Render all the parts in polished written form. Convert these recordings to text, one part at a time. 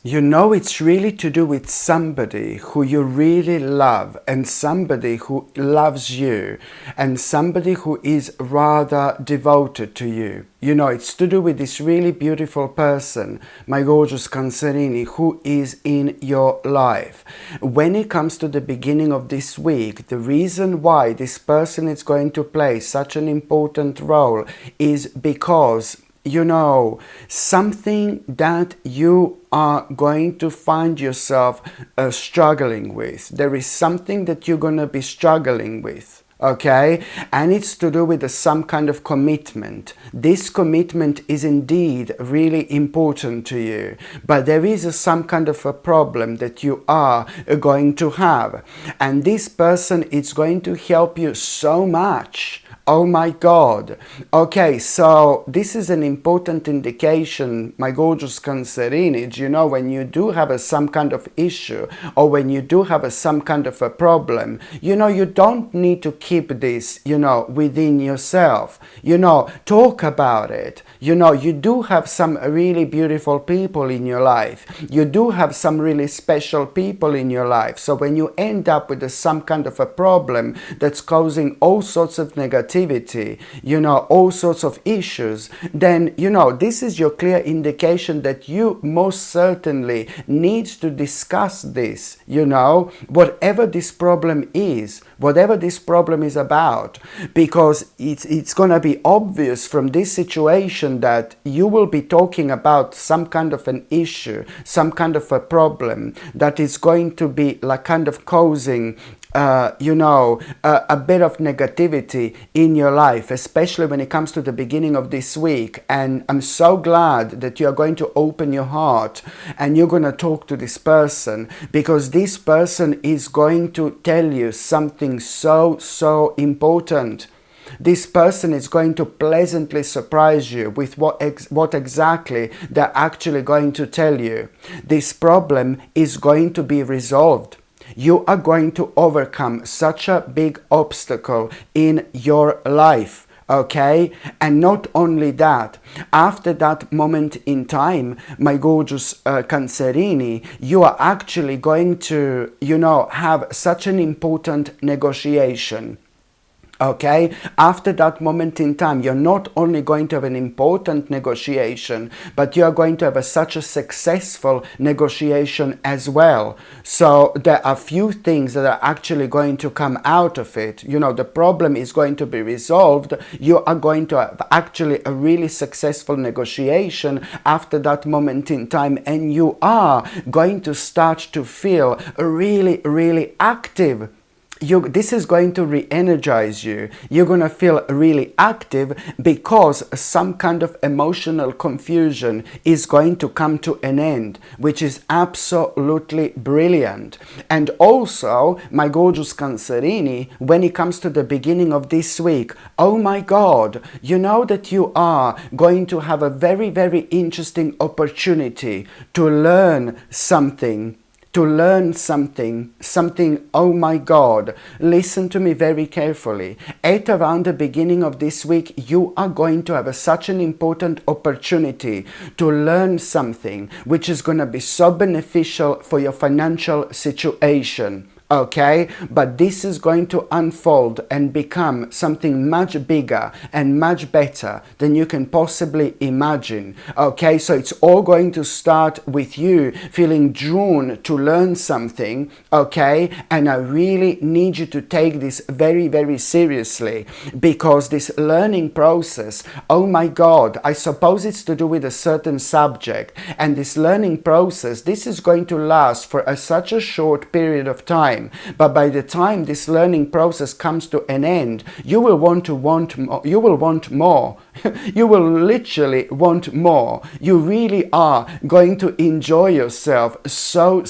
You know, it's really to do with somebody who you really love, and somebody who loves you, and somebody who is rather devoted to you. You know, it's to do with this really beautiful person, my gorgeous Cancerini, who is in your life. When it comes to the beginning of this week, the reason why this person is going to play such an important role is because, you know, something that you are going to find yourself struggling with. There is something that you're going to be struggling with. Okay, and it's to do with some kind of commitment. This commitment is indeed really important to you, but there is some kind of a problem that you are going to have, and this person is going to help you so much. Oh my God. Okay, so this is an important indication, my gorgeous Cancerini. You know, when you do have some kind of issue, or when you do have some kind of a problem, you know, you don't need to keep this, you know, within yourself. You know, talk about it. You know, you do have some really beautiful people in your life. You do have some really special people in your life. So when you end up with some kind of a problem that's causing all sorts of negativity, you know, all sorts of issues, then, you know, this is your clear indication that you most certainly need to discuss this, you know, whatever this problem is, whatever this problem is about, because it's going to be obvious from this situation that you will be talking about some kind of an issue, some kind of a problem that is going to be like kind of causing you know, a bit of negativity in your life, especially when it comes to the beginning of this week. And I'm so glad that you are going to open your heart and you're going to talk to this person, because this person is going to tell you something so important. This person is going to pleasantly surprise you with what exactly they're actually going to tell you. This problem is going to be resolved. You are going to overcome such a big obstacle in your life. Okay, and not only that, after that moment in time, my gorgeous Cancerini, you are actually going to, you know, have such an important negotiation. Okay, after that moment in time, you're not only going to have an important negotiation, but you are going to have such a successful negotiation as well. So there are few things that are actually going to come out of it. You know, the problem is going to be resolved. You are going to have actually a really successful negotiation after that moment in time, and you are going to start to feel really active. This is going to re-energize you. You're going to feel really active because some kind of emotional confusion is going to come to an end, which is absolutely brilliant. And also, my gorgeous Cancerini, when it comes to the beginning of this week, oh my God, you know that you are going to have a very interesting opportunity to learn something. Oh my God, listen to me very carefully. At around the beginning of this week, you are going to have such an important opportunity to learn something which is going to be so beneficial for your financial situation. Okay, but this is going to unfold and become something much bigger and much better than you can possibly imagine. Okay, so it's all going to start with you feeling drawn to learn something. Okay, and I really need you to take this very seriously, because this learning process, oh my God, I suppose it's to do with a certain subject, and this learning process, this is going to last for such a short period of time. But by the time this learning process comes to an end, you will want more. You will want more. You will literally want more. You really are going to enjoy yourself so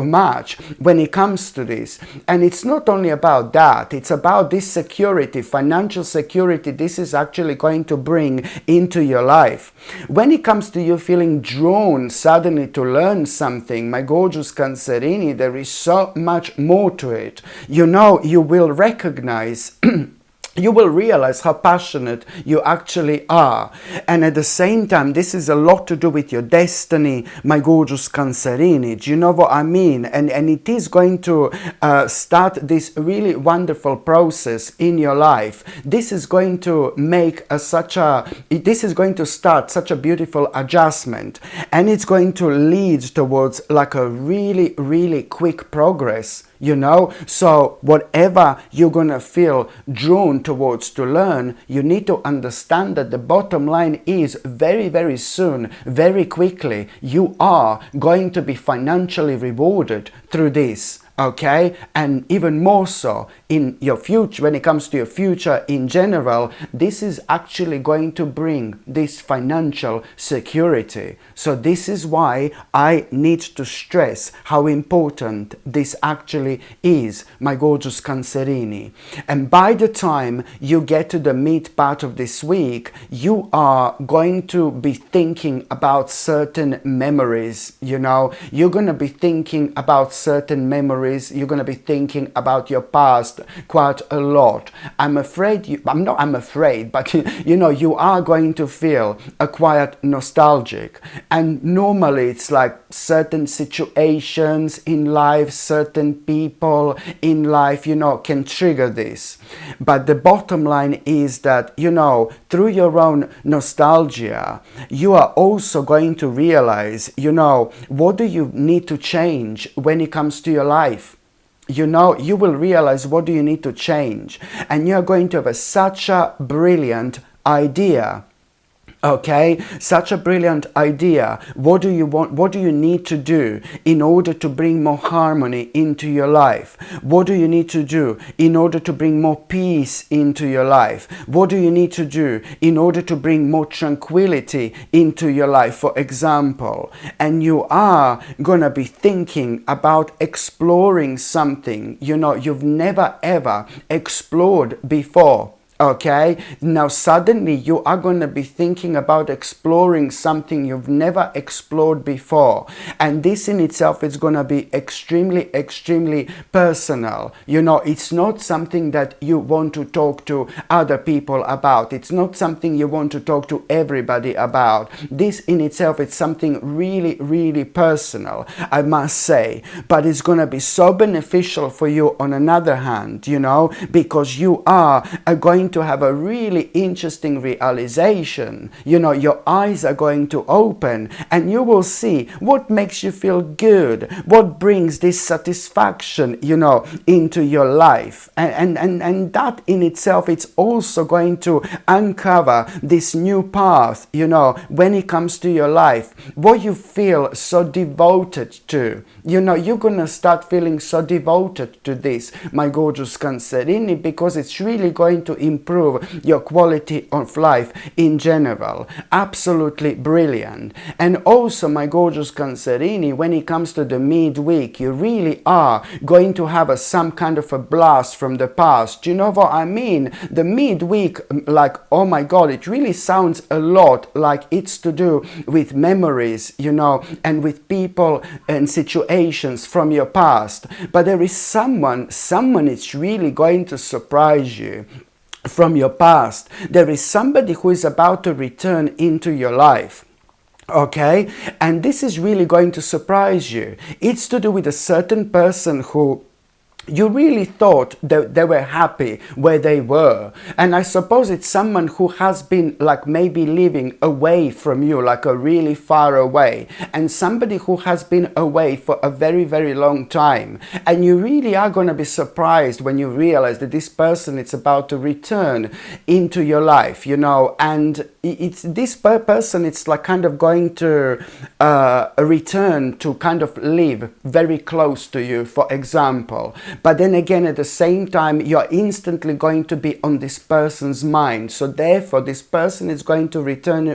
much when it comes to this. And it's not only about that, it's about this security, financial security this is actually going to bring into your life. When it comes to you feeling drawn suddenly to learn something, my gorgeous Cancerini, there is so much more to it. You know, you will recognize you will realize how passionate you actually are. And at the same time, this is a lot to do with your destiny, my gorgeous Cancerini. Do you know what I mean? And it is going to start this really wonderful process in your life. This is going to make this is going to start such a beautiful adjustment, and it's going to lead towards like a really, really quick progress. You know, so whatever you're gonna feel drawn towards to learn, you need to understand that the bottom line is very, very soon, very quickly, you are going to be financially rewarded through this. Okay, and even more so in your future, when it comes to your future in general, this is actually going to bring this financial security. So this is why I need to stress how important this actually is, my gorgeous Cancerini. And by the time you get to the mid part of this week, you are going to be thinking about certain memories. You know, you're going to be thinking about certain memories. You're going to be thinking about your past quite a lot. I'm afraid but you know, you are going to feel a quite nostalgic. And normally it's like certain situations in life, certain people in life, you know, can trigger this. But the bottom line is that, you know, through your own nostalgia, you are also going to realize, you know, what do you need to change when it comes to your life. You know, you will realize what do you need to change, and you're going to have such a brilliant idea. Okay, such a brilliant idea. What do you want? What do you need to do in order to bring more harmony into your life? What do you need to do in order to bring more peace into your life? What do you need to do in order to bring more tranquility into your life, for example? And you are gonna be thinking about exploring something, you know, you've never ever explored before. Okay, now suddenly you are going to be thinking about exploring something you've never explored before, and this in itself is going to be extremely, extremely personal. You know, it's not something that you want to talk to other people about. It's not something you want to talk to everybody about. This in itself is something really, really personal, I must say, but it's going to be so beneficial for you on another hand, you know, because you are going to have a really interesting realization. You know, your eyes are going to open and you will see what makes you feel good, what brings this satisfaction, you know, into your life. And that in itself, it's also going to uncover this new path, you know, when it comes to your life, what you feel so devoted to. You know, you're gonna start feeling so devoted to this, my gorgeous Cancerini, because it's really going to improve your quality of life in general. Absolutely brilliant. And also, my gorgeous Cancerini, when it comes to the midweek, you really are going to have some kind of a blast from the past. You know what I mean? The midweek, like, oh my God, it really sounds a lot like it's to do with memories, you know, and with people and situations from your past. But there is someone is really going to surprise you from your past. There is somebody who is about to return into your life. Okay, and this is really going to surprise you. It's to do with a certain person who you really thought that they were happy where they were. And I suppose it's someone who has been like maybe living away from you, like a really far away, and somebody who has been away for a very, very long time. And you really are going to be surprised when you realize that this person is about to return into your life, you know, and it's this person, it's like kind of going to return to kind of live very close to you, for example. But then again, at the same time, you're instantly going to be on this person's mind. So therefore, this person is going to return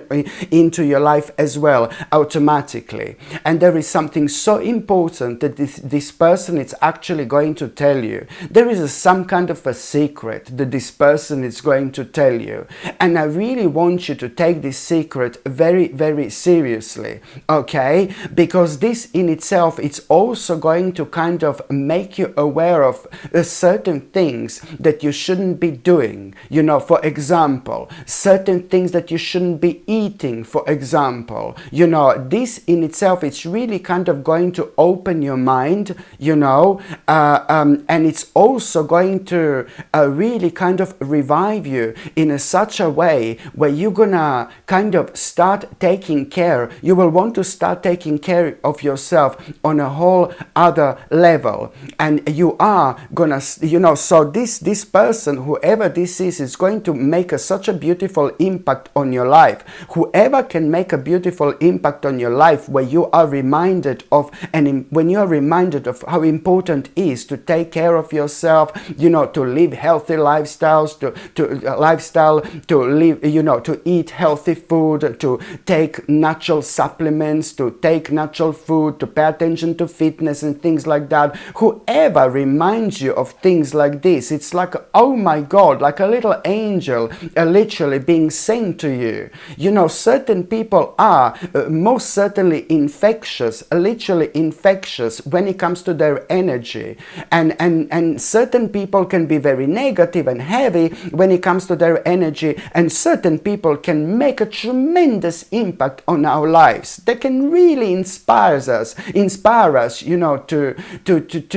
into your life as well, automatically. And there is something so important that this person is actually going to tell you. There is some kind of a secret that this person is going to tell you. And I really want you to take this secret very, very seriously, okay? Because this in itself, it's also going to kind of make you aware aware of certain things that you shouldn't be doing. You know, for example, certain things that you shouldn't be eating, for example. You know, this in itself, it's really kind of going to open your mind, you know, and it's also going to really kind of revive you in such a way where you're gonna kind of start taking care. You will want to start taking care of yourself on a whole other level, and you are gonna, you know, so this person, whoever this is going to make such a beautiful impact on your life. Whoever can make a beautiful impact on your life where you are reminded of, and when you are reminded of how important it is to take care of yourself, you know, to live healthy lifestyles, to live, you know, to eat healthy food, to take natural supplements, to take natural food, to pay attention to fitness and things like that. Whoever reminds you of things like this, it's like, oh my God, like a little angel literally being sent to you. You know, certain people are most certainly infectious, literally infectious when it comes to their energy, and certain people can be very negative and heavy when it comes to their energy, and certain people can make a tremendous impact on our lives. They can really inspire us, you know, to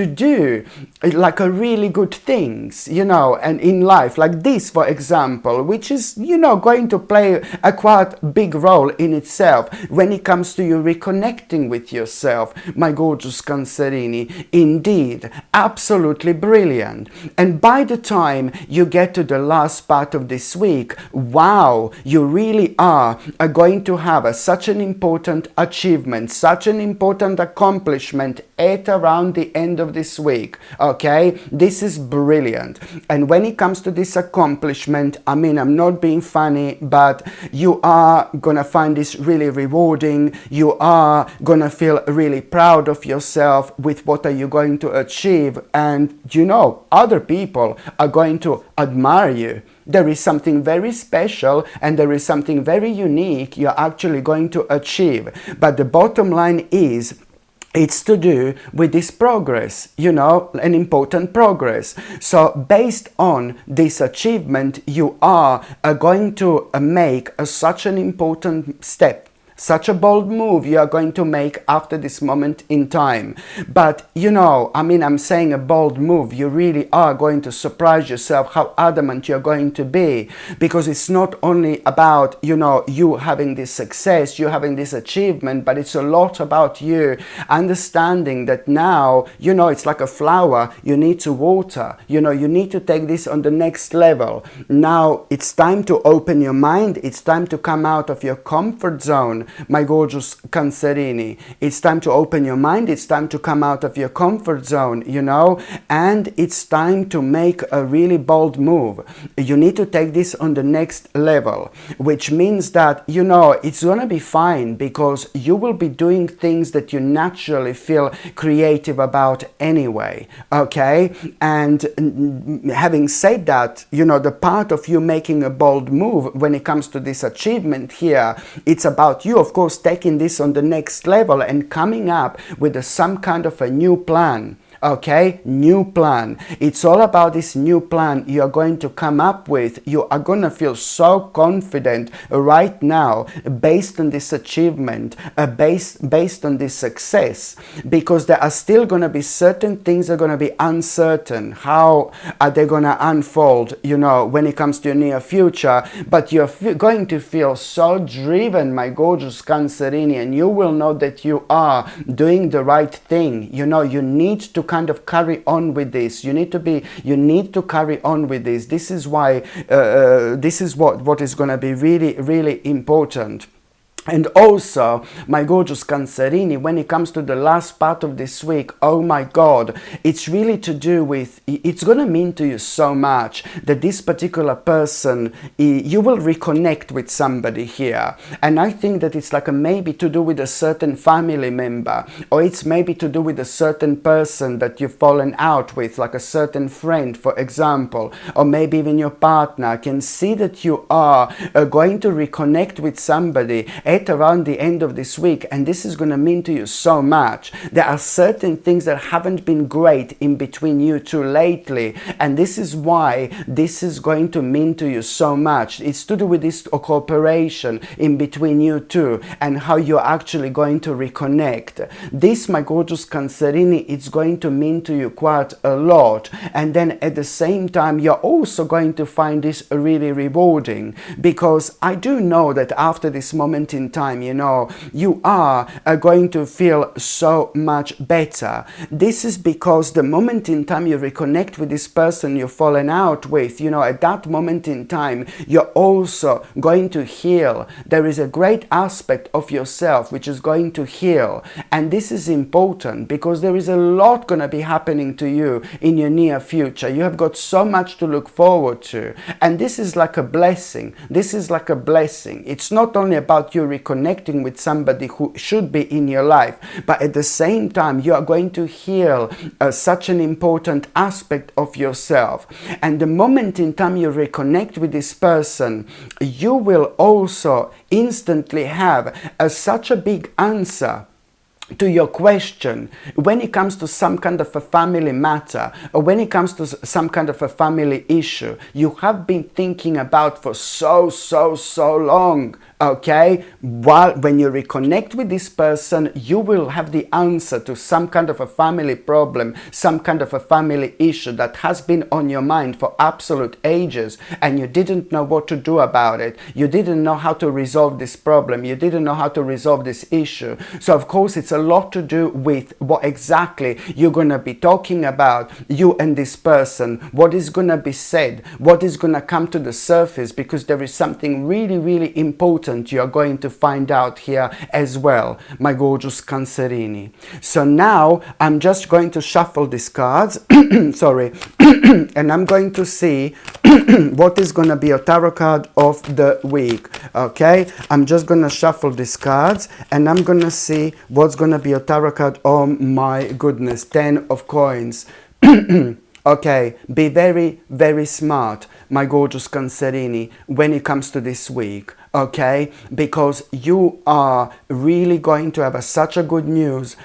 do like a really good things, you know, and in life, like this, for example, which is, you know, going to play a quite big role in itself when it comes to you reconnecting with yourself, my gorgeous Cancerini. Indeed, absolutely brilliant. And by the time you get to the last part of this week, wow, you really are going to have such an important achievement, such an important accomplishment at around the end of this week. Okay, this is brilliant. And when it comes to this accomplishment, I mean, I'm not being funny, but you are gonna find this really rewarding. You are gonna feel really proud of yourself with what are you going to achieve, and you know, other people are going to admire you. There is something very special and there is something very unique you're actually going to achieve. But the bottom line is, it's to do with this progress, you know, an important progress. So based on this achievement, you are going to make such an important step, such a bold move you are going to make after this moment in time. But, you know, I mean, I'm saying a bold move, you really are going to surprise yourself how adamant you're going to be, because it's not only about, you know, you having this success, you having this achievement, but it's a lot about you understanding that now, you know, it's like a flower, you need to water, you know, you need to take this on the next level. Now it's time to open your mind, it's time to come out of your comfort zone, my gorgeous Cancerini. It's time to open your mind, it's time to come out of your comfort zone, you know, and it's time to make a really bold move. You need to take this on the next level, which means that, you know, it's gonna be fine because you will be doing things that you naturally feel creative about anyway, okay? And having said that, you know, the part of you making a bold move when it comes to this achievement here, it's about you, of course, taking this on the next level and coming up with some kind of a new plan. Okay, new plan. It's all about this new plan you're going to come up with. You are going to feel so confident right now based on this achievement, based on this success, because there are still going to be certain things that are going to be uncertain. How are they going to unfold, you know, when it comes to your near future? But you're going to feel so driven, my gorgeous Cancerini, and you will know that you are doing the right thing. You know, you need to kind of carry on with this. You need to carry on with this. This is why this is what is going to be really, really important. And also, my gorgeous Cancerini, when it comes to the last part of this week, oh my God, it's really to do with, it's going to mean to you so much that this particular person, you will reconnect with somebody here. And I think that it's like a maybe to do with a certain family member, or it's maybe to do with a certain person that you've fallen out with, like a certain friend, for example, or maybe even your partner. I can see that you are going to reconnect with somebody, at around the end of this week, and this is going to mean to you so much. There are certain things that haven't been great in between you two lately, and this is why this is going to mean to you so much. It's to do with this cooperation in between you two and how you're actually going to reconnect. This, my gorgeous Cancerini, it's going to mean to you quite a lot. And then at the same time, you're also going to find this really rewarding, because I do know that after this moment in time, you know, you are going to feel so much better. This is because the moment in time you reconnect with this person you've fallen out with, you know, at that moment in time, you're also going to heal. There is a great aspect of yourself which is going to heal. And this is important because there is a lot going to be happening to you in your near future. You have got so much to look forward to. And this is like a blessing. This is like a blessing. It's not only about you reconnecting with somebody who should be in your life, but at the same time, you are going to heal such an important aspect of yourself. And the moment in time you reconnect with this person, you will also instantly have such a big answer to your question when it comes to some kind of a family matter, or when it comes to some kind of a family issue you have been thinking about for so long. Okay, when you reconnect with this person, you will have the answer to some kind of a family problem, some kind of a family issue that has been on your mind for absolute ages, and you didn't know what to do about it. You didn't know how to resolve this problem. You didn't know how to resolve this issue. So of course it's a lot to do with what exactly you're going to be talking about, you and this person, what is going to be said, what is going to come to the surface, because there is something really important you are going to find out here as well, my gorgeous Cancerini. So now I'm just going to shuffle these cards, sorry, and I'm going to see what is going to be a tarot card of the week. Okay, I'm just going to shuffle these cards and I'm going to see what's going to be a tarot card. Oh my goodness, 10 of coins. Okay, be very smart, my gorgeous Cancerini, when it comes to this week. Okay, because you are really going to have such a good news.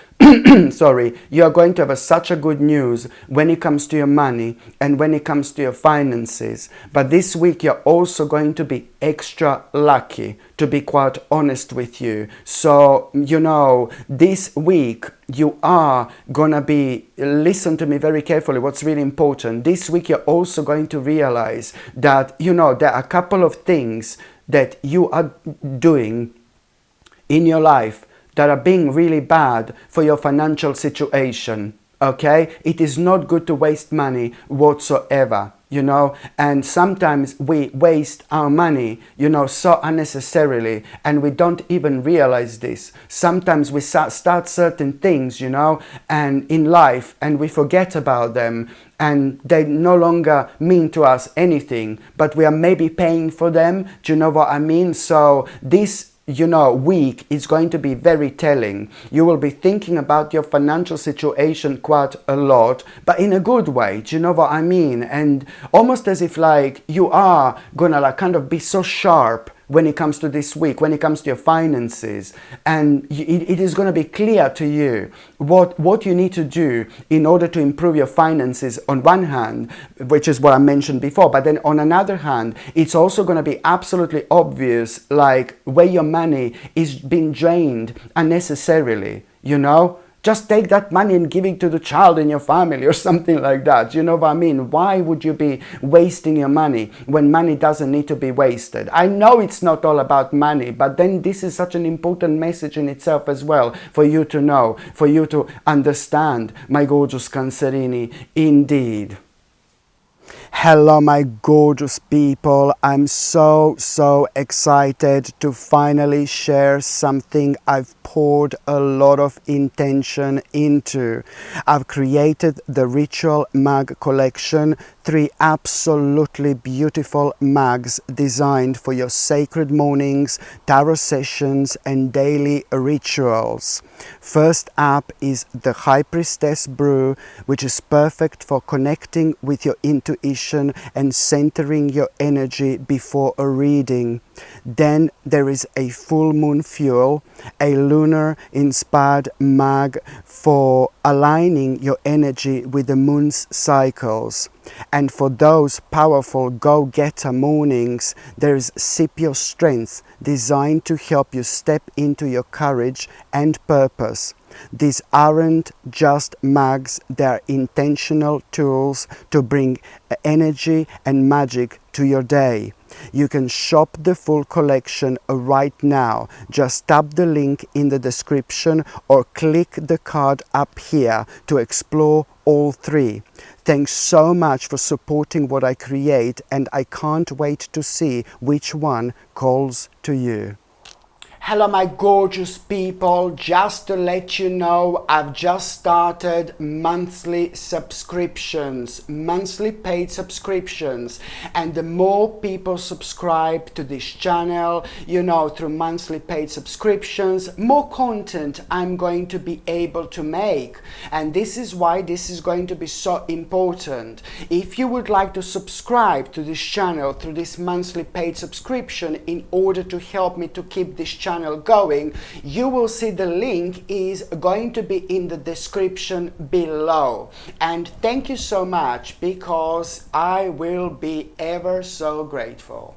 Sorry, you are going to have such a good news when it comes to your money and when it comes to your finances. But this week you're also going to be extra lucky, to be quite honest with you. So, you know, this week you are gonna be, listen to me very carefully, what's really important. This week you're also going to realize that, you know, there are a couple of things that you are doing in your life that are being really bad for your financial situation. Okay, it is not good to waste money whatsoever, you know, and sometimes we waste our money, you know, so unnecessarily, and we don't even realize this. Sometimes we start certain things, you know, and in life, and we forget about them, and they no longer mean to us anything, but we are maybe paying for them. Do you know what I mean? So this, you know, week is going to be very telling. You will be thinking about your financial situation quite a lot, but in a good way. Do you know what I mean? And almost as if like you are gonna like kind of be so sharp when it comes to this week, when it comes to your finances, and it is going to be clear to you what you need to do in order to improve your finances on one hand, which is what I mentioned before, but then on another hand, it's also going to be absolutely obvious like where your money is being drained unnecessarily, you know? Just take that money and give it to the child in your family or something like that. You know what I mean? Why would you be wasting your money when money doesn't need to be wasted? I know it's not all about money, but then this is such an important message in itself as well for you to know, for you to understand, my gorgeous Cancerini, indeed. Hello my gorgeous people, I'm so excited to finally share something I've poured a lot of intention into. I've created the Ritual Mug Collection, 3 absolutely beautiful mugs designed for your sacred mornings, tarot sessions and daily rituals. First up is the High Priestess Brew, which is perfect for connecting with your intuition meditation and centering your energy before a reading. Then there is a full moon fuel, a lunar inspired mug for aligning your energy with the moon's cycles. And for those powerful go-getter mornings, there is Sip Your Strength, designed to help you step into your courage and purpose. These aren't just mugs, they're intentional tools to bring energy and magic to your day. You can shop the full collection right now. Just tap the link in the description or click the card up here to explore all three. Thanks so much for supporting what I create, and I can't wait to see which one calls to you. Hello my gorgeous people, just to let you know, I've just started monthly subscriptions, monthly paid subscriptions, and the more people subscribe to this channel, you know, through monthly paid subscriptions, more content I'm going to be able to make. And this is why this is going to be so important. If you would like to subscribe to this channel through this monthly paid subscription in order to help me to keep this channel going, you will see the link is going to be in the description below. And thank you so much, because I will be ever so grateful.